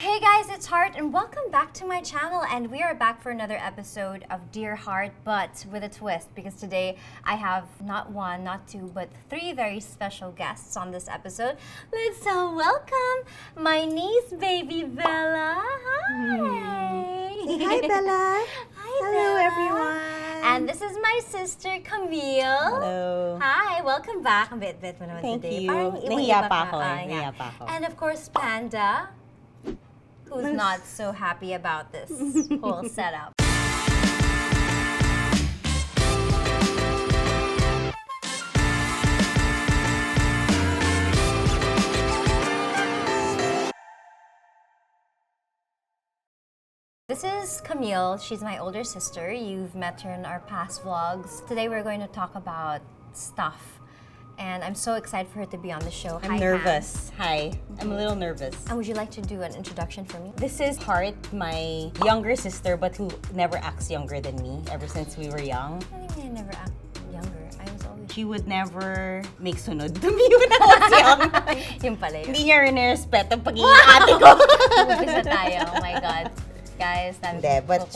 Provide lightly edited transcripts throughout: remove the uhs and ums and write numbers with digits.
Hey guys, it's Heart and welcome back to my channel, and we are back for another episode of Dear Heart, but with a twist because today I have not one, not two, but three very special guests on this episode. Let's welcome my niece, baby Bella. Hi! Say hi, Bella. Hi, Hello, Bella. everyone. And this is my sister, Camille. Hello. Hi, welcome back. Ang bit-bit mo naman Thank today. you. Parang Nahiya iba-iba pa ka. ako eh. Yeah. Nahiya pa ako. And of course, Panda, who's not so happy about this whole setup. This is Camille. She's my older sister. You've met her in our past vlogs. Today we're going to talk about stuff. And I'm so excited for her to be on the show. I'm nervous. Hi. I'm a little nervous. And would you like to do an introduction for me? This is Heart, my younger sister, but who never acts younger than me ever since we were young. What do you mean I never act younger? I was always... She would never make sunod to me when I was young. Yung pala yun. Hindi niya rin respeto ang pagiging ate ko. Umpisa tayo. Oh my God. Guys, that's Hindi, but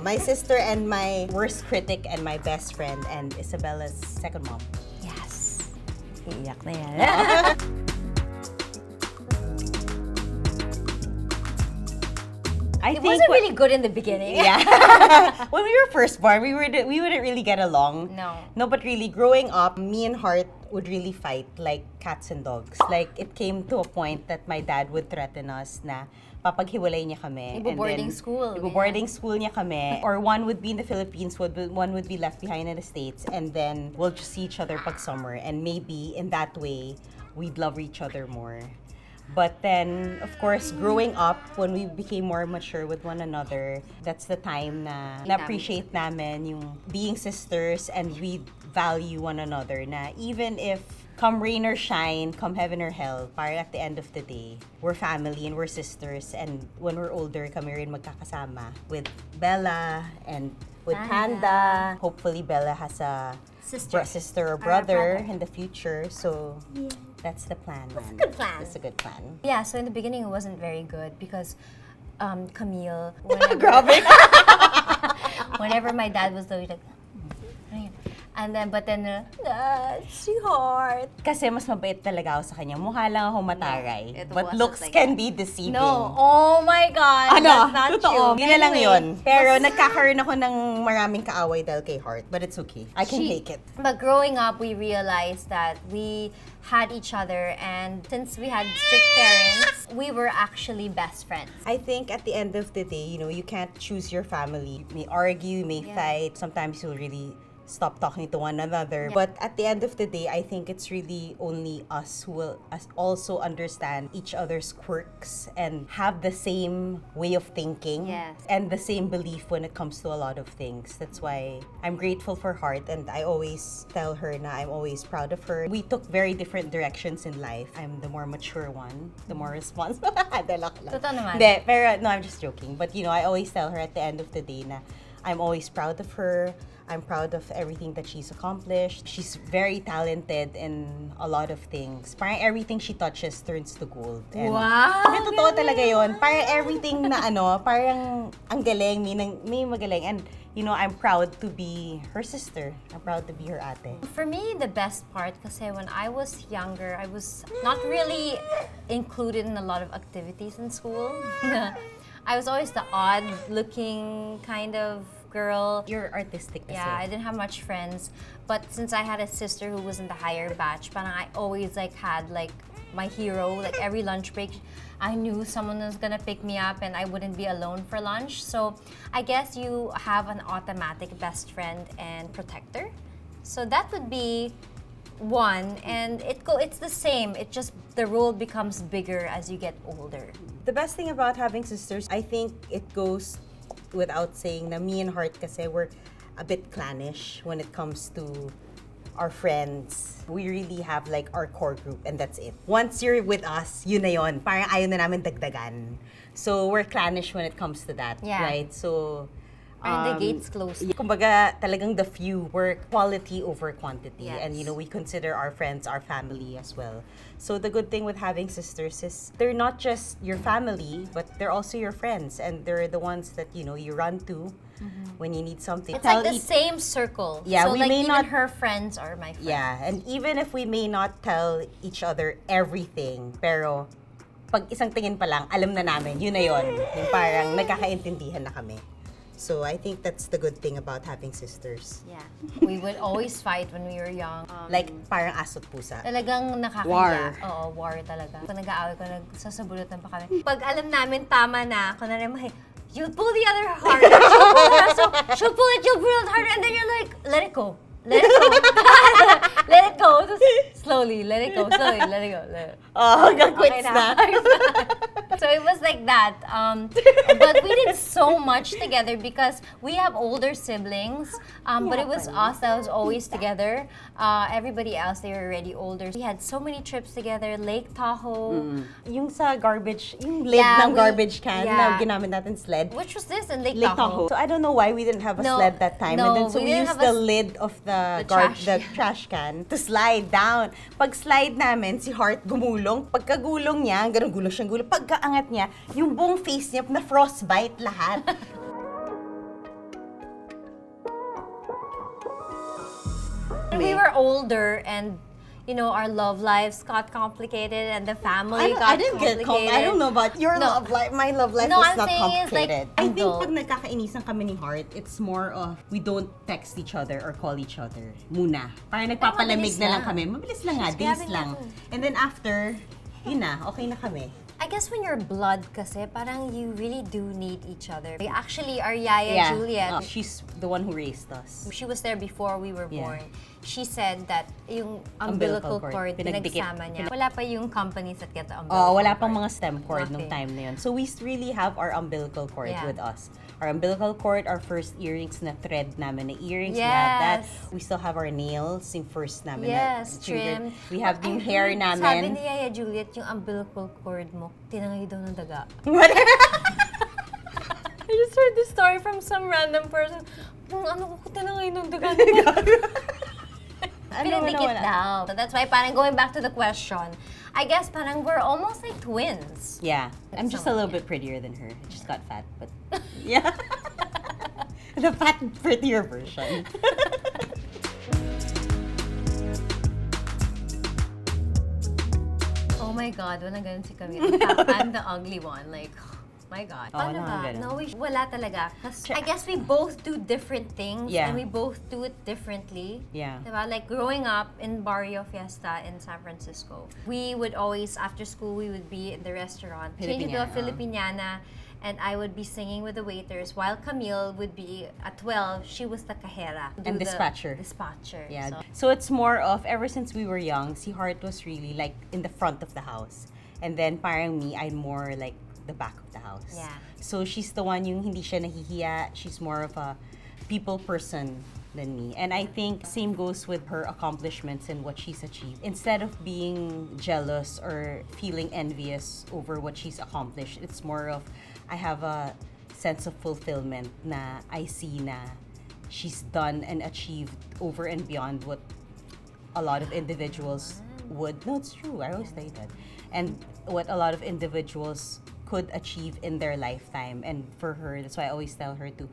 my sister and my worst critic and my best friend and Isabella's second mom. Yes. Iiyak na yan. It wasn't really good in the beginning. Yeah. When we were first born, we wouldn't really get along. No, but really, growing up, me and Heart would really fight like cats and dogs. Like, it came to a point that my dad would threaten us na papaghiwalay niya kami. Ibo-boarding school. Ibo-boarding school niya kami. Or one would be in the Philippines, one would be left behind in the States, and then we'll just see each other pag summer. And maybe in that way, we'd love each other more. But then, of course, growing up, when we became more mature with one another, that's the time na na-appreciate namin yung being sisters, and we value one another na even if come rain or shine, come heaven or hell, parang at the end of the day, we're family and we're sisters. And when we're older, kami rin magkakasama with Bella and with Panda. Hopefully, Bella has a sister or brother in the future. So, that's the plan, man. That's a good plan. That's a good plan. Yeah, so in the beginning it wasn't very good because Camille, whenever my dad was there, like, and then, but then, si Heart. Kasi mas mabait talaga ako sa kanya. Mukha lang ako mataray. It But wasn't looks like can that. be deceiving. No. Oh my God. That's not Totoo. true. Yun na lang Anyway, yun. Pero nagkakaroon ako ng maraming kaaway dahil kay Heart. But it's okay. I can take it. But growing up, we realized that we had each other, and since we had strict parents, we were actually best friends. I think at the end of the day, you can't choose your family. You may argue, you may fight. Sometimes you'll really stop talking to one another. But at the end of the day, I think it's really only us who will also understand each other's quirks and have the same way of thinking and the same belief when it comes to a lot of things. That's why I'm grateful for Heart, and I always tell her na I'm always proud of her. We took very different directions in life. I'm the more mature one, the more responsible. Totoo naman. Hindi, pero no, I'm just joking. But I always tell her at the end of the day na I'm always proud of her. I'm proud of everything that she's accomplished. She's very talented in a lot of things. Parang everything she touches turns to gold. And Wow! Hindi, totoo talaga yun. Parang everything na parang ang galing, may magaling. And, I'm proud to be her sister. I'm proud to be her ate. For me, the best part, kasi when I was younger, I was not really included in a lot of activities in school. I was always the odd-looking kind of girl. You're artistic kasi. Yeah, I didn't have much friends. But since I had a sister who was in the higher batch, parang I always had my hero. Like every lunch break, I knew someone was gonna pick me up and I wouldn't be alone for lunch. So I guess you have an automatic best friend and protector. So that would be one, and it's the same. It just, the role becomes bigger as you get older. The best thing about having sisters, I think it goes without saying na me and Heart kasi we're a bit clannish when it comes to our friends. We really have our core group, and that's it. Once you're with us, yun na yun. Parang ayaw na namin dagdagan. So we're clannish when it comes to that, right? So And the gates closed. Kumbaga, talagang the few were quality over quantity. Yes. And, we consider our friends our family as well. So the good thing with having sisters is they're not just your family, but they're also your friends. And they're the ones that, you run to when you need something. It's like the same circle. Yeah, so we like may even not- her friends are my friends. Yeah, and even if we may not tell each other everything, pero pag isang tingin pa lang, alam na namin, yun na yun. Yung parang nagkakaintindihan na kami. So I think that's the good thing about having sisters. Yeah. We would always fight when we were young. Like parang aso't pusa. Talagang nakakahiya. War. Oo, war talaga. Pag nag-aaway ko, nagsasabulutan pa kami. Pag alam namin tama na, kunwari you'll pull the other harder. She'll pull it, so she'll pull it, you'll pull it harder, and then you're like, let it go. Let it go. Let it go. Slowly, let it go. Slowly, let it go. Oh, hanggang quits na. So it was like that. But we did so much together because we have older siblings. But it was us that was always together. Everybody else, they were already older. We had so many trips together. Lake Tahoe. Yung sa garbage, yung lid ng garbage can na ginamit natin sled. Which was this in Lake Lake Tahoe? Tahoe. So I don't know why we didn't have a No, sled that time. no, And then so we we didn't used have the lid of the trash trash can to slide down. Pag slide namin, si Heart gumulong. Pagkagulong niya, ganun gulong siyang gulong. Pagkaangat niya, yung buong face niya na frostbite lahat. We were older and our love lives got complicated and the family got I didn't get complicated. I don't know about your love life. My love life No, was I'm not saying is, like, complicated. I think adult. pag nagkakainisan kami ni Heart, it's more of we don't text each other or call each other muna. Parang nagpapalamig mabilis na lang lang. kami. Mabilis lang nga, Just days grabbing lang. na And then after, yun na, okay na kami. I guess when you're blood kasi, parang you really do need each other. Actually, our Yaya Juliet, She's the one who raised us. she was there before we were Yeah. born. She said that yung Umbilical umbilical cord, cord, pinagdikit. pinagsama niya. Wala pa yung companies that get the umbilical Oh, wala cord. pang mga stem cord nung Nothing. time na yun. So we really have our umbilical cord Yeah. with us. Our umbilical cord, our first earrings na thread namin na earrings. We have that. Yes. We still have our nails, yung first namin Yes, na triggered. trim. We have yung I hair heard, namin. Sabi ni Yaya Juliet, yung umbilical cord mo, tinangay daw ng daga. What? I just heard this story from some random person. Ano ko tinangay ng daga? Pinadikit daw. So that's why parang going back to the question, I guess parang we're almost like twins. Yeah. I'm just a little bit prettier than her. I just got fat, but yeah. The fat, prettier version. Oh my God, wala ganun si Camille. In fact, I'm the ugly one. Like, my God. Oh, Paano wala ba? ganun. No, wala talaga. 'Cause I guess we both do different things Yeah. and we both do it differently. Yeah. Diba? Like growing up in Barrio Fiesta in San Francisco, we would always, after school, we would be in the restaurant. Change into a Filipiniana. Filipiniana. And I would be singing with the waiters while Camille would be, at 12, she was the cajera. And Do the dispatcher. Dispatcher. Yeah. So it's more of, ever since we were young, si Heart was really like in the front of the house. And then parang me, I'm more like the back of the house. Yeah. So she's the one yung hindi siya nahihiya. She's more of a people person than me. And I think same goes with her accomplishments and what she's achieved. Instead of being jealous or feeling envious over what she's accomplished, it's more of I have a sense of fulfillment na I see na she's done and achieved over and beyond what a lot of individuals would. No, it's true. I always say that. And what a lot of individuals could achieve in their lifetime. And for her, that's why I always tell her to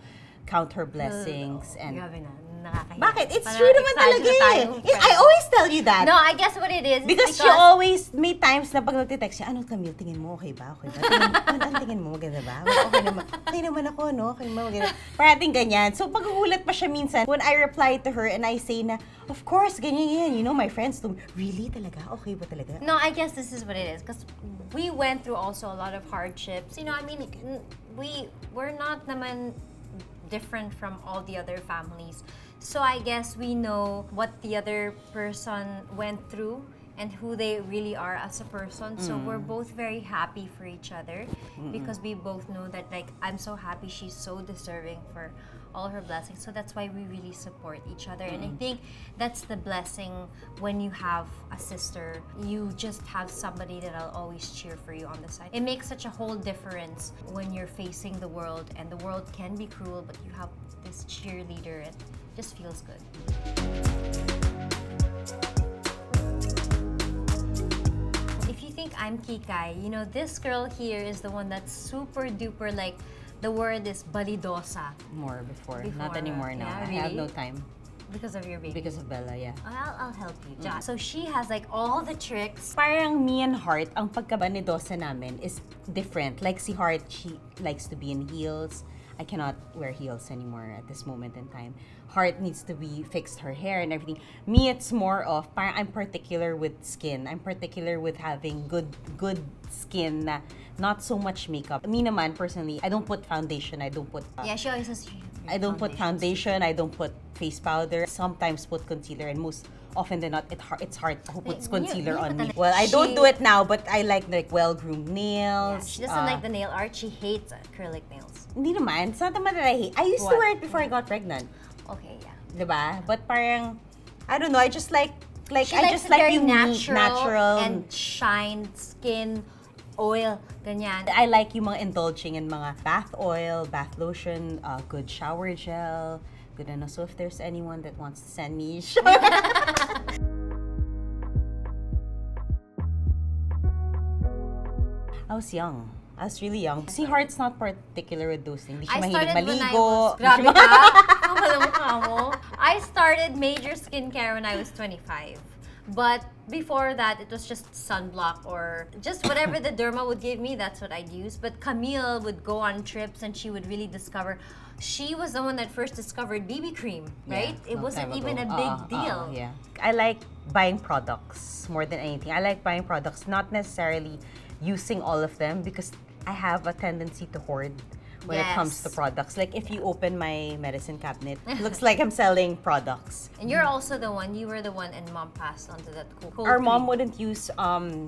count her blessings and Grabe na, nakakahiya. bakit? It's Parang true naman talaga exaggerate eh. tayong I friends. always tell you that. No, I guess what it is Because she always, may times na pag nagtitext siya, ano Camille, tingin mo, okay ba? Okay ba? Ang tingin mo, maganda ba? Okay naman ako, no? Okay naman, maganda. Parating ganyan. So paghuhulat pa siya minsan, when I reply to her and I say na, of course, ganyan. You know, my friends told me, really talaga? Okay ba talaga? No, I guess this is what it is. Because we went through also a lot of hardships. You know, I mean, we're not naman different from all the other families. So I guess we know what the other person went through and who they really are as a person. So we're both very happy for each other because we both know that like I'm so happy she's so deserving for all her blessings. So that's why we really support each other. And I think that's the blessing when you have a sister. You just have somebody that'll always cheer for you on the side. It makes such a whole difference when you're facing the world, and the world can be cruel, but you have this cheerleader. It just feels good. If you think I'm Kikay, you know, this girl here is the one that's super duper, like, the word is balidosa. More before. Before, Not anymore now. yeah, I have really? no time. Because of your baby. Because of Bella, yeah. I'll help you. Ja. So she has like all the tricks. Parang me and Heart, ang pagkabanidosa namin is different. Like si Heart, she likes to be in heels. I cannot wear heels anymore at this moment in time. Heart needs to be fixed her hair and everything. Me, it's more of, parang I'm particular with skin. I'm particular with having good skin na not so much makeup. Me naman, personally, I don't put foundation. I don't put... Yeah, she always says I don't put foundation. I don't put face powder. Sometimes put concealer, and most often than not, it's Heart who puts concealer on me. Well, I don't do it now, but I like well-groomed nails. Yeah, she doesn't like the nail art. She hates acrylic nails. Hindi naman. It's not naman that I hate. I used to wear it before I got pregnant. Okay, yeah. Diba? But parang, I don't know, I just like She I likes just it like very unique, natural. and shine, skin, oil, ganyan. I like yung mga indulging in mga bath oil, bath lotion, good shower gel, good ano. So if there's anyone that wants to send me shower. I was young. I was really young. Si Heart's not particular with those things. Hindi siya I mahilig started when I maligo. was... Grabe ka! Kapal ang mukha mo. I started major skincare when I was 25. But before that, it was just sunblock or just whatever the derma would give me, that's what I'd use. But Camille would go on trips and she would really discover. She was the one that first discovered BB cream, right? Yeah, it wasn't long time even a ago. big deal. Yeah. I like buying products more than anything. I like buying products, not necessarily using all of them, because I have a tendency to hoard when it comes to products. Like if you open my medicine cabinet, it looks like I'm selling products. And you're also the one, you were the one, and mom passed on to that cold Our cream. mom wouldn't use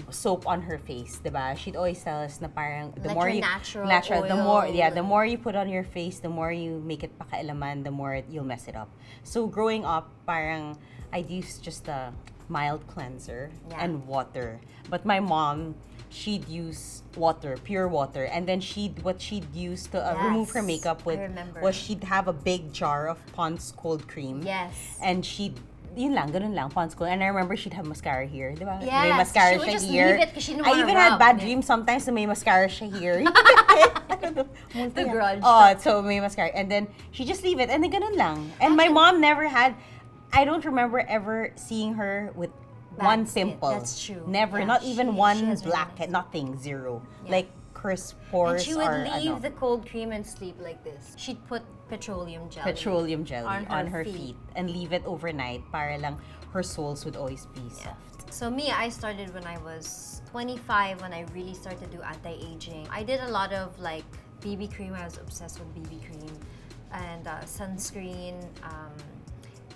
soap on her face, diba? She'd always tell us na parang the Let more your you natural oil. the more you put on your face, the more you make it pakailaman, the more you'll mess it up. So growing up, parang I'd use just a mild cleanser and water. But my mom, she'd use water, pure water, and then what she'd use to remove her makeup with was she'd have a big jar of Pond's cold cream. Yes. And ganun lang, Pond's cold. And I remember she'd have mascara here, di ba? Yes. May mascara She would siya just here. leave it 'cause she didn't I wanna even had rub. bad dreams sometimes na may mascara siya here. The grudge. Oh, so may mascara. And then she just leave it, and then ganun lang. And my mom never had, I don't remember ever seeing her with one pimple. That's true. Never, Yeah, not even she one has really blackhead, nothing, zero. Yeah. Like crisp pores. And she would or leave the cold cream and sleep like this. She'd put petroleum jelly on her feet and leave it overnight para lang her soles would always be soft. So me, I started when I was 25 when I really started to do anti-aging. I did a lot of like BB cream. I was obsessed with BB cream and sunscreen.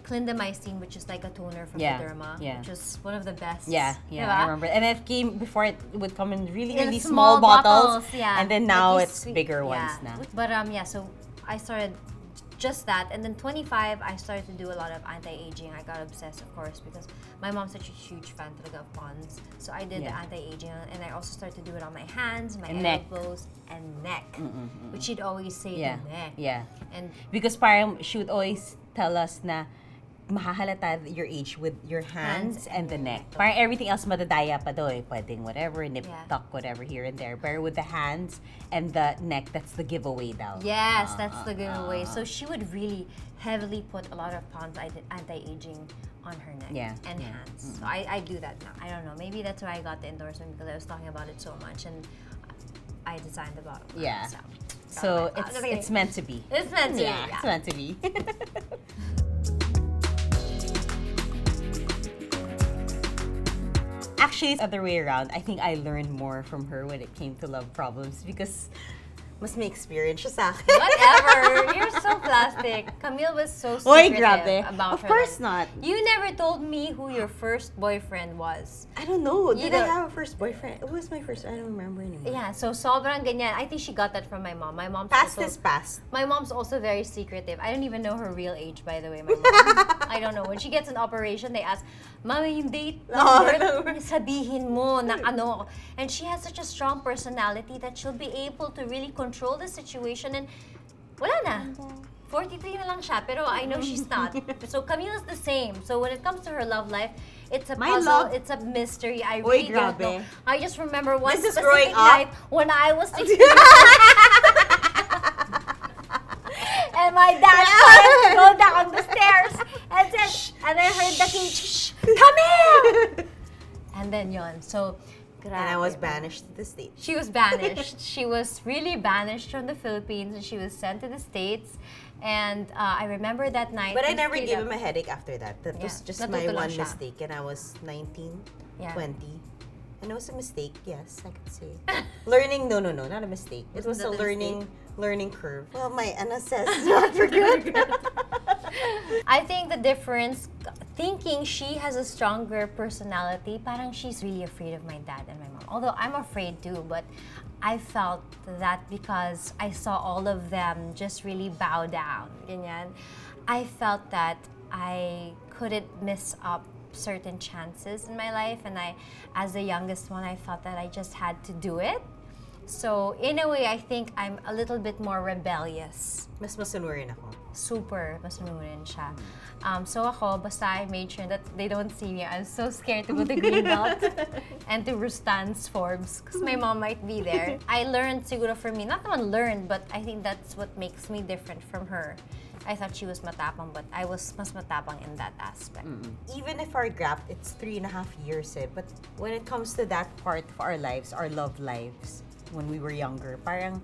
Clindamycin, which is like a toner from the derma, which is one of the best. Yeah, diba? I remember. And it came before, it would come in really In small bottles. Yeah. And then now Like it's bigger ones now. But so I started just that, and then 25 I started to do a lot of anti-aging. I got obsessed, of course, because my mom's such a huge fan talaga of Pond's. So I did the anti-aging, and I also started to do it on my hands, my elbows, and neck. Which she'd always say the neck. Yeah. And because parang she would always tell us na mahahalata your age with your hands and the neck. Parang everything else madadaya pa daw eh. Pwedeng whatever, nip, tuck, whatever here and there. But with the hands and the neck, that's the giveaway daw. yes, that's the giveaway. So she would really heavily put a lot of Pond's anti-aging on her neck and hands. So I do that now. I don't know. Maybe that's why I got the endorsement, because I was talking about it so much, and I designed the bottle. Yeah. So it's meant to be. It's meant to be. Yeah, it's meant to be. Actually, it's the other way around. I think I learned more from her when it came to love problems, because Mas may experience siya sa akin. Whatever. You're so plastic. Camille was so Oy, secretive grabe. about Of her course life. not. You never told me who your first boyfriend was. I don't know. Did I don't- have a first boyfriend? Who was my first? I don't remember anymore. Yeah, so sobrang ganyan. I think she got that from my mom. My mom's Past also, is past. My mom's also very secretive. I don't even know her real age, by the way, my mom. I don't know. When she gets an operation, they ask, Mami, yung date No, birth, sabihin mo na ano. And she has such a strong personality that she'll be able to really control the situation and wala na. 43 na lang siya, pero I know she's not. So Camille is the same. So when it comes to her love life, it's a My puzzle, love- it's a mystery. I Oy, really don't know. grabe. I just remember one This is specific growing up? night when I was 16. And my dad started to go down the stairs and said, and I heard the key, shh, come here! And then yon. So, And I was grabe. banished to the States. She was banished. She was really banished from the Philippines and she was sent to the States. And I remember that night. But I we never stayed gave up- him a headache after that. That was Yeah, just my natuto lang one siya. mistake. And I was 19, Yeah. 20. And it was a mistake, yes, I could say. Learning, no, not a mistake. It was a Wasn't that a learning curve. Well, my Anna says not for good. I think the difference, thinking she has a stronger personality, parang she's really afraid of my dad and my mom. Although I'm afraid too, but I felt that because I saw all of them just really bow down, ganyan. I felt that I couldn't miss up certain chances in my life, and as the youngest one, I felt that I just had to do it. So in a way, I think I'm a little bit more rebellious. Mas masunurin ako. Super masunurin siya. So ako, basta I made sure that they don't see me. I'm so scared to go to Greenbelt and to Rustan's Forbes because my mom might be there. I learned siguro for me, not naman learned, but I think that's what makes me different from her. I thought she was matapang, but I was mas matapang in that aspect. Even if our gap, it's 3.5 years but when it comes to that part of our lives, our love lives, when we were younger, parang,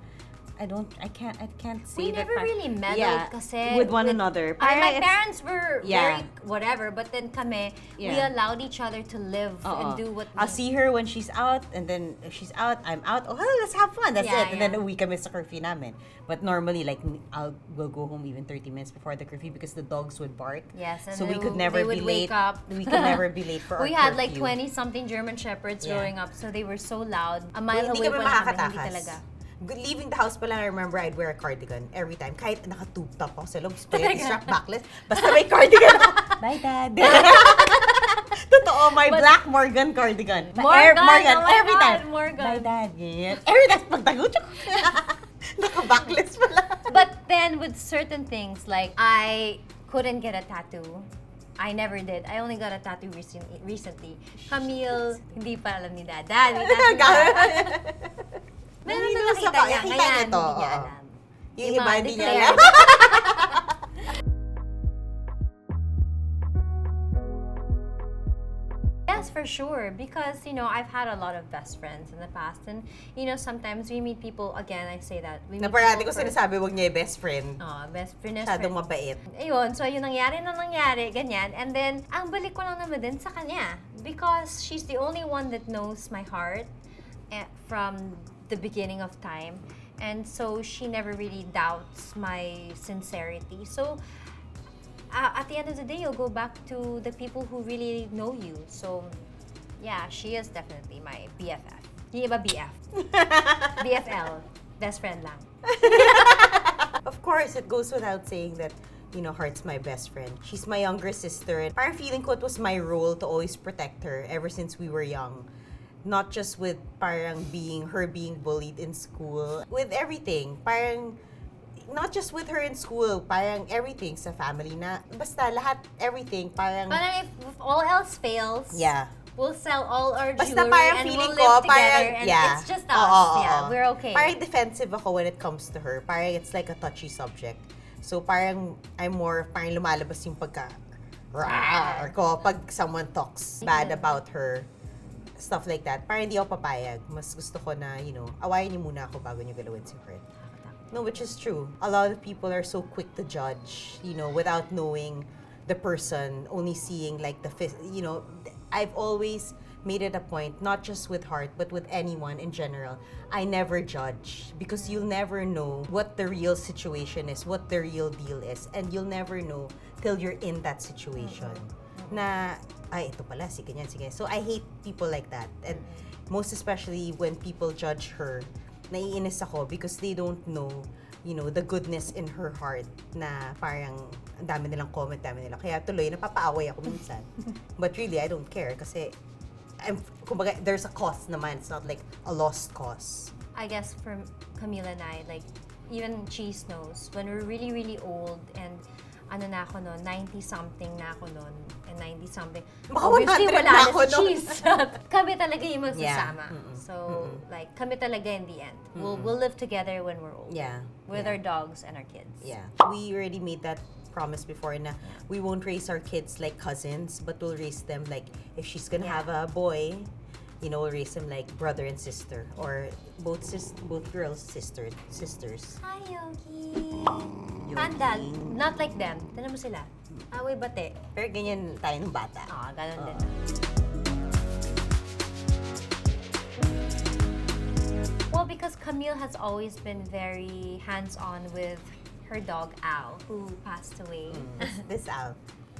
I can't say We that. never really meddled Yeah, kasi with one another. I mean, my Parang it's- parents were Yeah. very whatever, but then kami, we Yeah. allowed each other to live and do what I'll see her when she's out, and then if she's out, I'm out. Oh, let's have fun. That's Yeah, it. And then yeah. uwi kami sa curfew namin. But normally, like, we'll go home even 30 minutes before the curfew because the dogs would bark. Yes, and so we they could would- never they be would late. wake up. We could never be late for our We had like curfew. 20-something German Shepherds Yeah. growing up, so they were so loud. A Kung mile hindi away kami pa lang kami, hindi makakatakas. talaga. Leaving the house pa lang, I remember I'd wear a cardigan every time. Kahit naka-tube top ako sa loob, spray, Talaga? strap backless. Basta may cardigan ako. Bye, Dad. Totoo, my But- Black Morgan cardigan. Morgan, Morgan, oh my every God, time. Morgan. Bye, Dad. Ganyan. Every time, pagtagutok. Naka-backless pala. But then with certain things, like I couldn't get a tattoo. I never did. I only got a tattoo recently. Camille, hindi pa alam ni Dad. Dad, may tattoo ka. Meron na nakita niya. Nakita Ngayon, niya to, hindi niya oo. alam. Yung Diba? iba, hindi niya Declare. alam. Yes, for sure. Because, I've had a lot of best friends in the past. And, sometimes we meet people, again, I say that. We Na meet parati ko people for- sinasabi, wag niya yung best friend. Best friend. Masyadong mabait. Ayun, so yun nangyari, ganyan. And then, ang balik ko lang naman din sa kanya. Because she's the only one that knows my heart from the beginning of time. And so, she never really doubts my sincerity. So, at the end of the day, you'll go back to the people who really know you. So, yeah, she is definitely my BFF. Hindi ba BF? BFL. Best friend lang. Of course, it goes without saying that, Heart's my best friend. She's my younger sister. And parang feeling ko it was my role to always protect her ever since we were young. Not just with parang being bullied in school. With everything. Parang, not just with her in school, parang everything sa family na, basta lahat, everything, parang, Parang if all else fails, yeah. we'll sell all our jewelry Basta parang and feeling we'll ko, live together parang, and yeah. it's just us. Oo, Yeah, oo. we're okay. Parang defensive ako when it comes to her. Parang it's like a touchy subject. So parang I'm more, parang lumalabas yung rawr ko pag someone talks bad about her. Stuff like that. Parang hindi ako papayag. Mas gusto ko na, awayan niyo muna ako bago niyo galawin si Fred. No, which is true. A lot of people are so quick to judge, without knowing the person, only seeing like I've always made it a point, not just with Heart, but with anyone in general, I never judge. Because you'll never know what the real situation is, what the real deal is. And you'll never know till you're in that situation. Na, ay, ito pala, si ganyan, si ganyan. So I hate people like that. And most especially when people judge her, naiinis ako because they don't know, you know, the goodness in her heart na parang ang dami nilang comment, dami nila. Kaya tuloy, napapaaway ako minsan. But really, I don't care kasi kumbaga, there's a cause naman. It's not like a lost cause. I guess for Camille and I, like, even Cheese knows, when we're really, really old and ano na ako noon, 90-something na ako noon, and 90-something. Baka Obviously, 100 wala na na ako si nun. Cheese. Kami talaga yung magsasama. Yeah. So, like, kami talaga in the end. We'll live together when we're old. Yeah. With Yeah. our dogs and our kids. Yeah. We already made that promise before na we won't raise our kids like cousins, but we'll raise them like, if she's gonna have a boy, you know, we'll raise them like brother and sister, or both girls sisters. Hi, Yogi! Pandal. Not like them. Tignan mo sila. Away bate. Pero ganyan tayo ng bata. Ganun din. Well, because Camille has always been very hands-on with her dog Al, who passed away. This Al.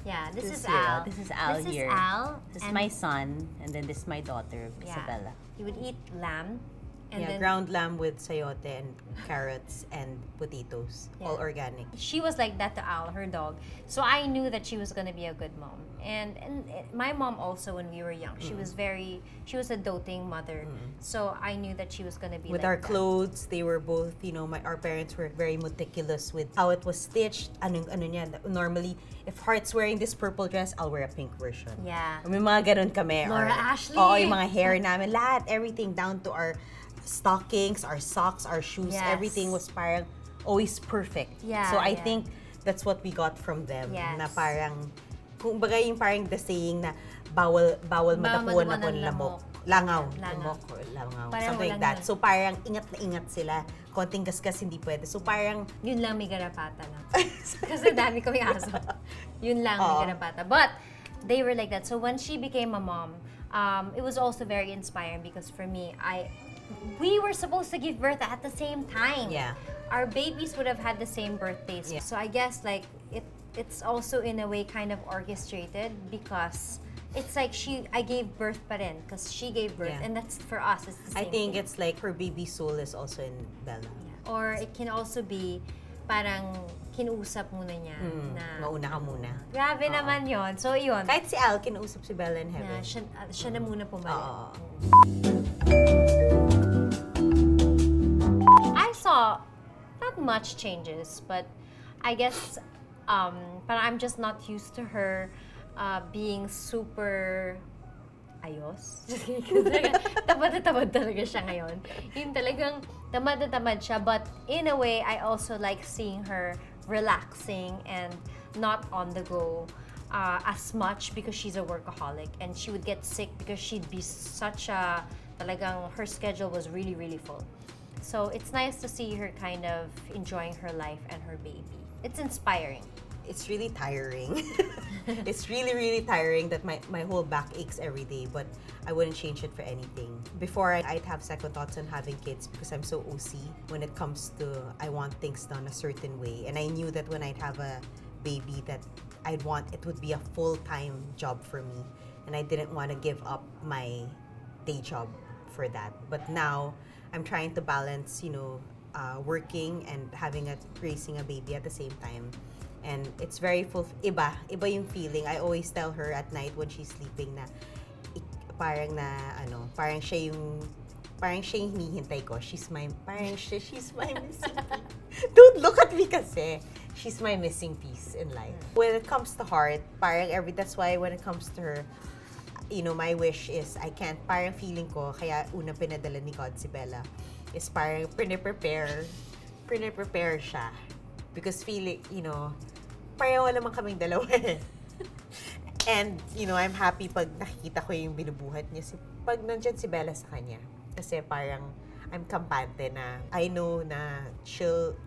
Yeah, this is here, Al. This is Al This here. is Al. This is and- my son, and then this is my daughter, Yeah. Isabella. He would eat lamb. And Yeah, then ground lamb with sayote and carrots and potatoes, all Yeah. organic. she was like that to Al, her dog. So I knew that she was gonna be a good mom. And my mom also, when we were young, she was a doting mother. So I knew that she was gonna be With like our that. clothes, they were both, you know, our parents were very meticulous with how it was stitched. Ano niya, normally, if Heart's wearing this purple dress, I'll wear a pink version. Yeah. May mga ganun kami. Laura or, Ashley. Oo, yung mga hair namin, lahat, everything, down to our stockings, our socks, our shoes, Yes. everything was parang always perfect. Yeah, So I yeah. think that's what we got from them. Yes. Na parang, kung baga yung parang the saying na bawal matapuan matapuan ako ng ng lamok. lamok. Langaw. Langaw. Lamok or langaw. Pareho Something lang like that. yun. So parang ingat na ingat sila. Konting gasgas hindi pwede. So parang, Yun lang may garapata lang. Kasi dami kaming aso. Yun lang may Oo. garapata. But they were like that. So when she became a mom, it was also very inspiring because for me, we were supposed to give birth at the same time. Yeah. Our babies would have had the same birthdays. Yeah. So I guess like it's also in a way kind of orchestrated because it's like I gave birth pa rin because she gave birth, Yeah. and that's for us. It's the I same think thing. it's like her baby soul is also in Bella. Or it can also be parang kinuusap muna niya na Mauna ka muna. grabe naman yon. So yun, Kahit si Al, kinausap si Bella in na heaven. siya na muna pumalik. Oo. I saw not much changes, but I guess parang I'm just not used to her being super ayos. Tamad na tamad talaga siya ngayon. Yung talagang tamad na tamad siya, but in a way, I also like seeing her relaxing and not on the go as much because she's a workaholic and she would get sick because she'd be such a, talagang her schedule was really, really full. So it's nice to see her kind of enjoying her life and her baby. It's inspiring. It's really tiring. It's really, really tiring that my whole back aches every day, but I wouldn't change it for anything. Before, I'd have second thoughts on having kids because I'm so OC when it comes to I want things done a certain way. And I knew that when I'd have a baby that I'd want it would be a full-time job for me. And I didn't want to give up my day job for that. But now, I'm trying to balance, you know, working and raising a baby at the same time. And it's very iba yung feeling. I always tell her at night when she's sleeping na parang siya yung hinihintay ko. She's my missing piece. Dude, look at me kasi. She's my missing piece in life. When it comes to Heart, that's why when it comes to her, you know, my wish is parang feeling ko, kaya una pinadala ni God si Bella, is parang prepare siya. Because feeling, you know, parang wala man kaming dalawa eh. And, you know, I'm happy pag nakikita ko yung binubuhat niya. Pag nandyan si Bella sa kanya. Kasi parang, I'm kampante na, I know na she'll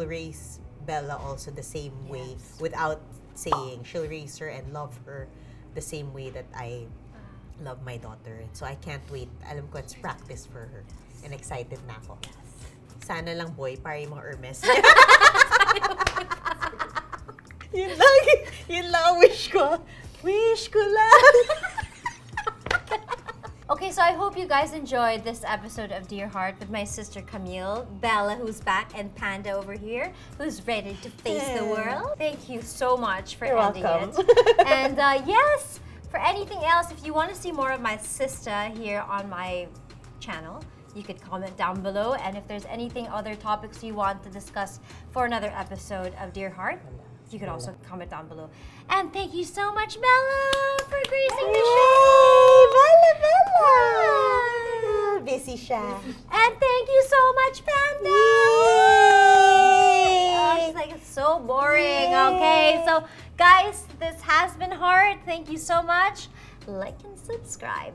raise Bella also the same way without saying. She'll raise her and love her the same way that I love my daughter. So I can't wait. Alam ko, it's practice for her. And excited na ako. Sana lang boy, para yung mga Hermes. yun lang ang wish ko. Wish ko lang. Okay, so I hope you guys enjoyed this episode of Dear Heart with my sister Camille, Bella, who's back, and Panda over here, who's ready to face the world. Thank you so much for ending welcome. it. And yes, for anything else, if you want to see more of my sister here on my channel, you could comment down below. And if there's anything, other topics you want to discuss for another episode of Dear Heart, you could also comment down below. And thank you so much, Bella, for gracing the show. Bella! Busy siya. And thank you so much, Panda. Oh, she's like, it's so boring. Okay, so guys, this has been Heart. Thank you so much. Like and subscribe.